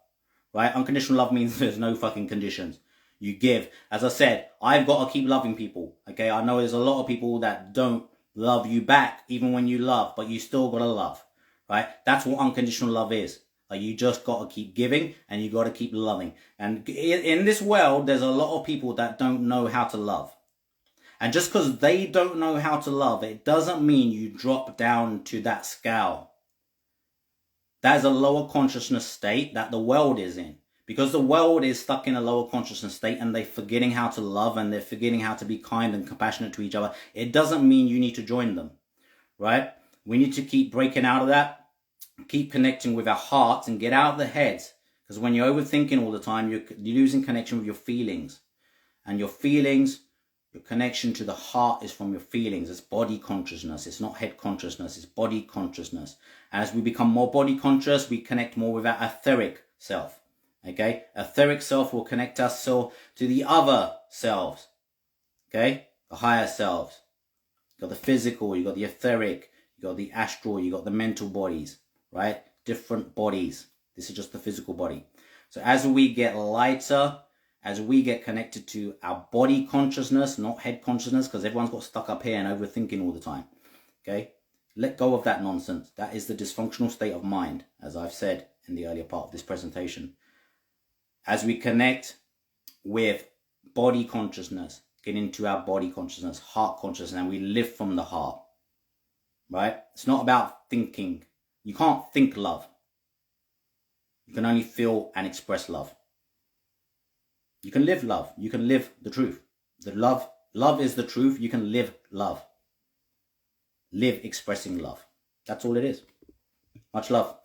[SPEAKER 2] right? Unconditional love means there's no fucking conditions. You give. As I said, I've got to keep loving people, okay? I know there's a lot of people that don't love you back, even when you love, but you still got to love, right? That's what unconditional love is. Like, you just got to keep giving and you got to keep loving. And in this world, there's a lot of people that don't know how to love. And just because they don't know how to love, it doesn't mean you drop down to that scale. That is a lower consciousness state that the world is in. Because the world is stuck in a lower consciousness state and they're forgetting how to love and they're forgetting how to be kind and compassionate to each other. It doesn't mean you need to join them, right? We need to keep breaking out of that. Keep connecting with our hearts and get out of the heads. Because when you're overthinking all the time, you're losing connection with your feelings. And your feelings, your connection to the heart is from your feelings. It's body consciousness. It's not head consciousness. It's body consciousness. And as we become more body conscious, we connect more with our etheric self. Okay? Etheric self will connect us so to the other selves. Okay? the higher selves. You got the physical, you got the etheric, you got the astral, you got the mental bodies, right? Different bodies. This is just the physical body. So as we get lighter, as we get connected to our body consciousness, not head consciousness, because everyone's got stuck up here and overthinking all the time, okay? Let go of that nonsense. That is the dysfunctional state of mind, as I've said in the earlier part of this presentation. As we connect with body consciousness, get into our body consciousness, heart consciousness, and we live from the heart, right? It's not about thinking. You can't think love. You can only feel and express love. You can live love. You can live the truth. Love is the truth. You can live love. Live expressing love. That's all it is. Much love.